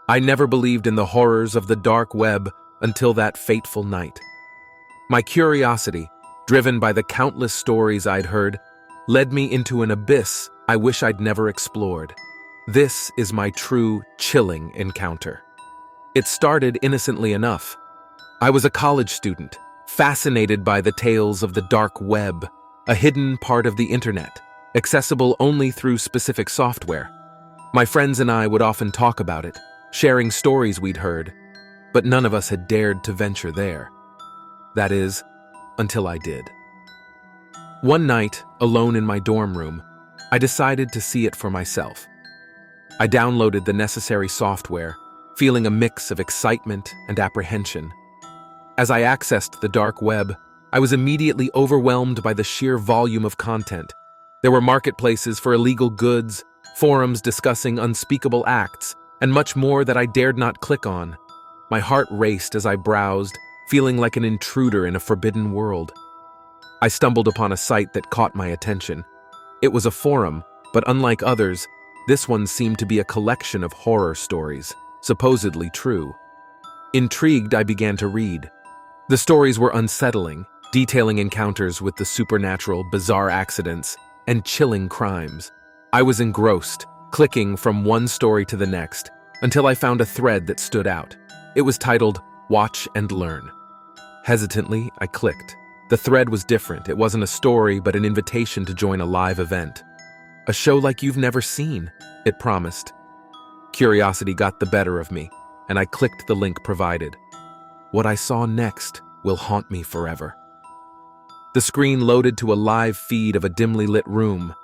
I never believed in the horrors of the dark web until that fateful night. My curiosity, driven by the countless stories I'd heard, led me into an abyss I wish I'd never explored. This is my true, chilling encounter. It started innocently enough. I was a college student, fascinated by the tales of the dark web, a hidden part of the internet, accessible only through specific software. My friends and I would often talk about it, sharing stories we'd heard, but none of us had dared to venture there. That is, until I did. One night, alone in my dorm room, I decided to see it for myself. I downloaded the necessary software, feeling a mix of excitement and apprehension. As I accessed the dark web, I was immediately overwhelmed by the sheer volume of content. There were marketplaces for illegal goods, forums discussing unspeakable acts, and much more that I dared not click on. My heart raced as I browsed, feeling like an intruder in a forbidden world. I stumbled upon a site that caught my attention. It was a forum, but unlike others, this one seemed to be a collection of horror stories, supposedly true. Intrigued, I began to read. The stories were unsettling, detailing encounters with the supernatural, bizarre accidents, and chilling crimes. I was engrossed, clicking from one story to the next, until I found a thread that stood out. It was titled, "Watch and Learn." Hesitantly, I clicked. The thread was different. It wasn't a story, but an invitation to join a live event. "A show like you've never seen," it promised. Curiosity got the better of me, and I clicked the link provided. What I saw next will haunt me forever. The screen loaded to a live feed of a dimly lit room.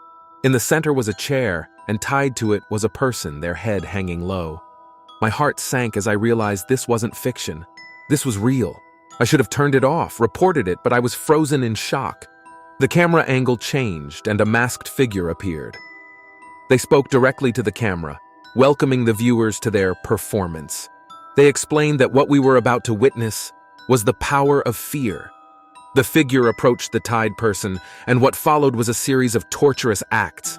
In the center was a chair, and tied to it was a person, their head hanging low. My heart sank as I realized this wasn't fiction. This was real. I should have turned it off, reported it, but I was frozen in shock. The camera angle changed, and a masked figure appeared. They spoke directly to the camera, welcoming the viewers to their performance. They explained that what we were about to witness was the power of fear. The figure approached the tied person, and what followed was a series of torturous acts.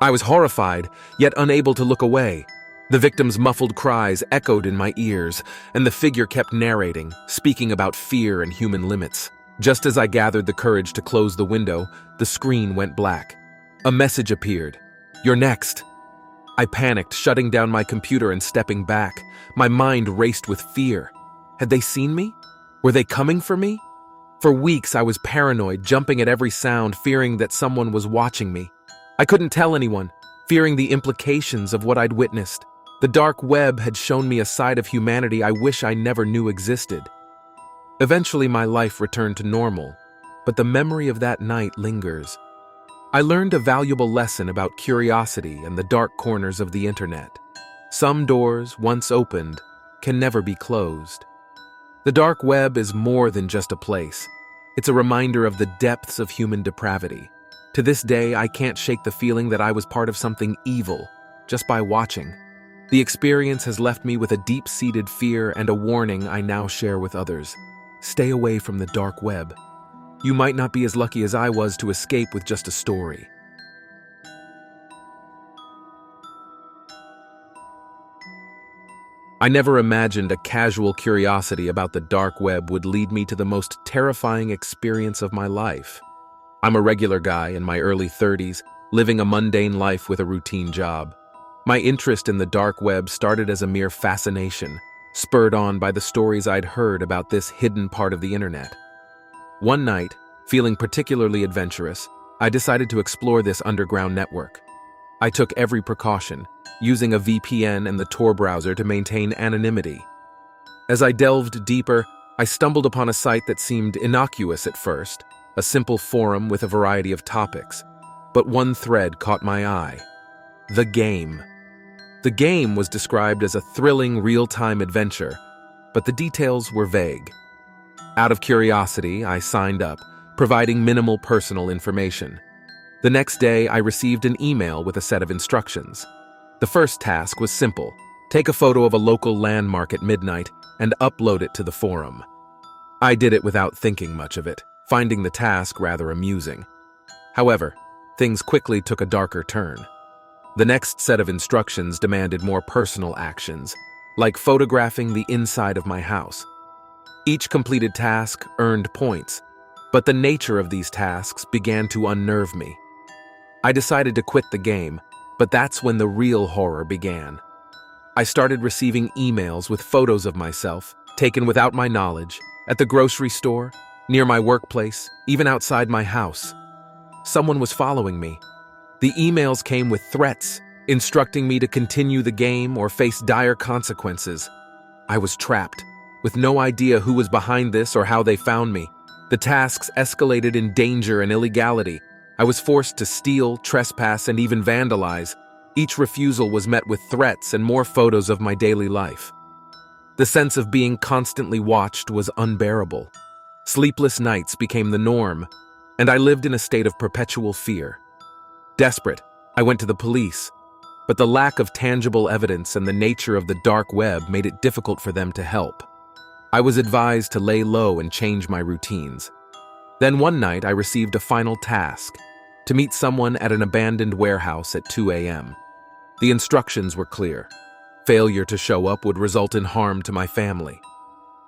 I was horrified, yet unable to look away. The victim's muffled cries echoed in my ears, and the figure kept narrating, speaking about fear and human limits. Just as I gathered the courage to close the window, the screen went black. A message appeared. "You're next." I panicked, shutting down my computer and stepping back. My mind raced with fear. Had they seen me? Were they coming for me? For weeks I was paranoid, jumping at every sound, fearing that someone was watching me. I couldn't tell anyone, fearing the implications of what I'd witnessed. The dark web had shown me a side of humanity I wish I never knew existed. Eventually my life returned to normal, but the memory of that night lingers. I learned a valuable lesson about curiosity and the dark corners of the internet. Some doors, once opened, can never be closed. The dark web is more than just a place. It's a reminder of the depths of human depravity. To this day, I can't shake the feeling that I was part of something evil just by watching. The experience has left me with a deep-seated fear and a warning I now share with others. Stay away from the dark web. You might not be as lucky as I was to escape with just a story. I never imagined a casual curiosity about the dark web would lead me to the most terrifying experience of my life. I'm a regular guy in my early 30s, living a mundane life with a routine job. My interest in the dark web started as a mere fascination, spurred on by the stories I'd heard about this hidden part of the internet. One night, feeling particularly adventurous, I decided to explore this underground network. I took every precaution, using a VPN and the Tor browser to maintain anonymity. As I delved deeper, I stumbled upon a site that seemed innocuous at first, a simple forum with a variety of topics. But one thread caught my eye. The game. The game was described as a thrilling, real-time adventure, but the details were vague. Out of curiosity, I signed up, providing minimal personal information. The next day, I received an email with a set of instructions. The first task was simple. Take a photo of a local landmark at midnight and upload it to the forum. I did it without thinking much of it, finding the task rather amusing. However, things quickly took a darker turn. The next set of instructions demanded more personal actions. like photographing the inside of my house. Each completed task earned points, but the nature of these tasks began to unnerve me. I decided to quit the game, but that's when the real horror began. I started receiving emails with photos of myself, taken without my knowledge, at the grocery store, near my workplace, even outside my house. Someone was following me. The emails came with threats, instructing me to continue the game or face dire consequences. I was trapped, with no idea who was behind this or how they found me. The tasks escalated in danger and illegality. I was forced to steal, trespass, and even vandalize. Each refusal was met with threats and more photos of my daily life. The sense of being constantly watched was unbearable. Sleepless nights became the norm, and I lived in a state of perpetual fear. Desperate, I went to the police, but the lack of tangible evidence and the nature of the dark web made it difficult for them to help. I was advised to lay low and change my routines. Then one night I received a final task, to meet someone at an abandoned warehouse at 2 a.m. The instructions were clear. Failure to show up would result in harm to my family.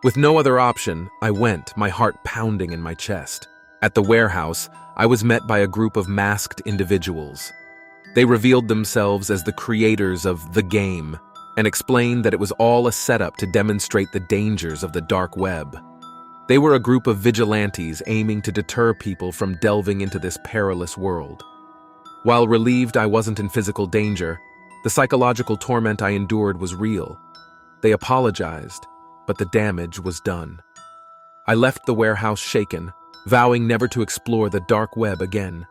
With no other option, I went, my heart pounding in my chest. At the warehouse, I was met by a group of masked individuals. They revealed themselves as the creators of the game and explained that it was all a setup to demonstrate the dangers of the dark web. They were a group of vigilantes aiming to deter people from delving into this perilous world. While relieved I wasn't in physical danger, the psychological torment I endured was real. They apologized, but the damage was done. I left the warehouse shaken, vowing never to explore the dark web again.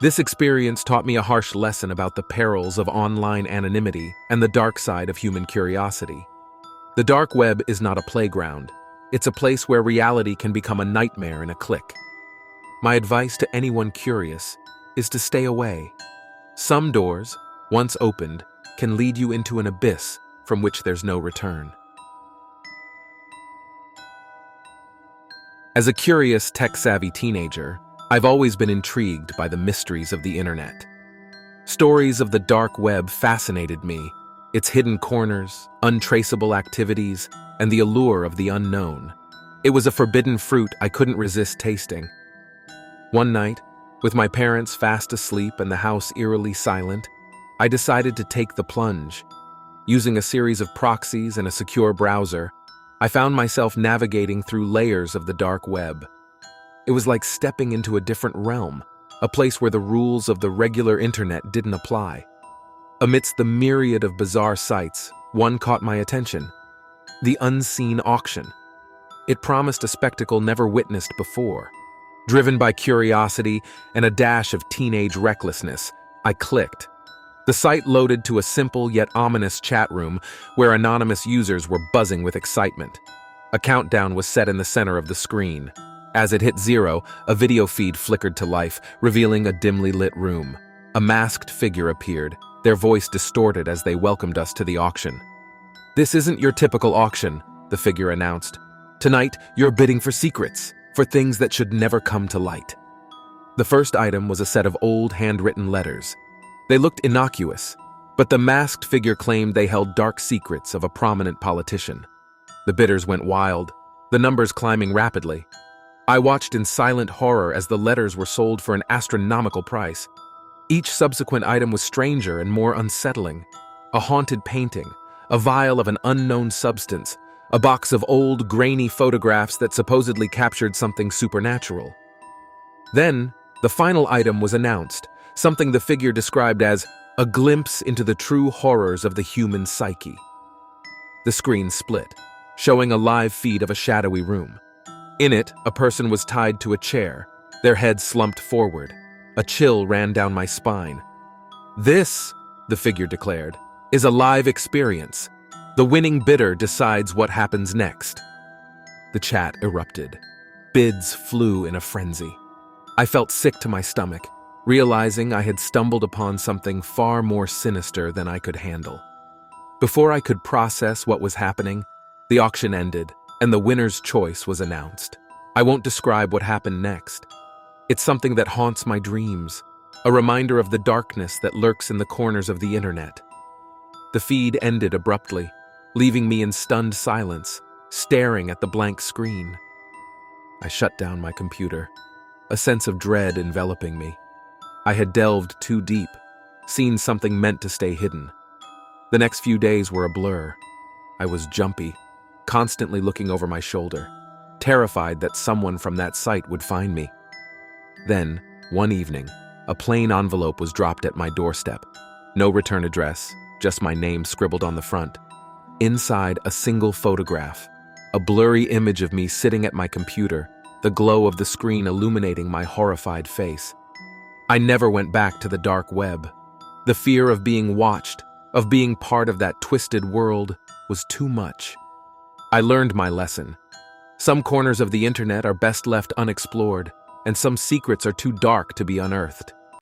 This experience taught me a harsh lesson about the perils of online anonymity and the dark side of human curiosity. The dark web is not a playground. It's a place where reality can become a nightmare in a click. My advice to anyone curious is to stay away. Some doors, once opened, can lead you into an abyss from which there's no return. As a curious, tech-savvy teenager, I've always been intrigued by the mysteries of the internet. Stories of the dark web fascinated me, its hidden corners, untraceable activities, and the allure of the unknown. It was a forbidden fruit I couldn't resist tasting. One night, with my parents fast asleep and the house eerily silent, I decided to take the plunge. Using a series of proxies and a secure browser, I found myself navigating through layers of the dark web. It was like stepping into a different realm, a place where the rules of the regular internet didn't apply. Amidst the myriad of bizarre sites, one caught my attention: the unseen auction. It promised a spectacle never witnessed before. Driven by curiosity and a dash of teenage recklessness, I clicked. The site loaded to a simple yet ominous chat room where anonymous users were buzzing with excitement. A countdown was set in the center of the screen. As it hit 0, a video feed flickered to life, revealing a dimly lit room. A masked figure appeared, their voice distorted as they welcomed us to the auction. "This isn't your typical auction," the figure announced. "Tonight, you're bidding for secrets, for things that should never come to light." The first item was a set of old handwritten letters. They looked innocuous, but the masked figure claimed they held dark secrets of a prominent politician. The bidders went wild, the numbers climbing rapidly. I watched in silent horror as the letters were sold for an astronomical price. Each subsequent item was stranger and more unsettling. A haunted painting, a vial of an unknown substance, a box of old, grainy photographs that supposedly captured something supernatural. Then, the final item was announced, something the figure described as a glimpse into the true horrors of the human psyche. The screen split, showing a live feed of a shadowy room. In it, a person was tied to a chair, their head slumped forward. A chill ran down my spine. "This," the figure declared, "is a live experience. The winning bidder decides what happens next." The chat erupted. Bids flew in a frenzy. I felt sick to my stomach, realizing I had stumbled upon something far more sinister than I could handle. Before I could process what was happening, the auction ended, and the winner's choice was announced. I won't describe what happened next. It's something that haunts my dreams, a reminder of the darkness that lurks in the corners of the internet. The feed ended abruptly, leaving me in stunned silence, staring at the blank screen. I shut down my computer, a sense of dread enveloping me. I had delved too deep, seen something meant to stay hidden. The next few days were a blur. I was jumpy, constantly looking over my shoulder, terrified that someone from that site would find me. Then, one evening, a plain envelope was dropped at my doorstep. No return address, just my name scribbled on the front. Inside, a single photograph, a blurry image of me sitting at my computer, the glow of the screen illuminating my horrified face. I never went back to the dark web. The fear of being watched, of being part of that twisted world, was too much. I learned my lesson. Some corners of the internet are best left unexplored, and some secrets are too dark to be unearthed.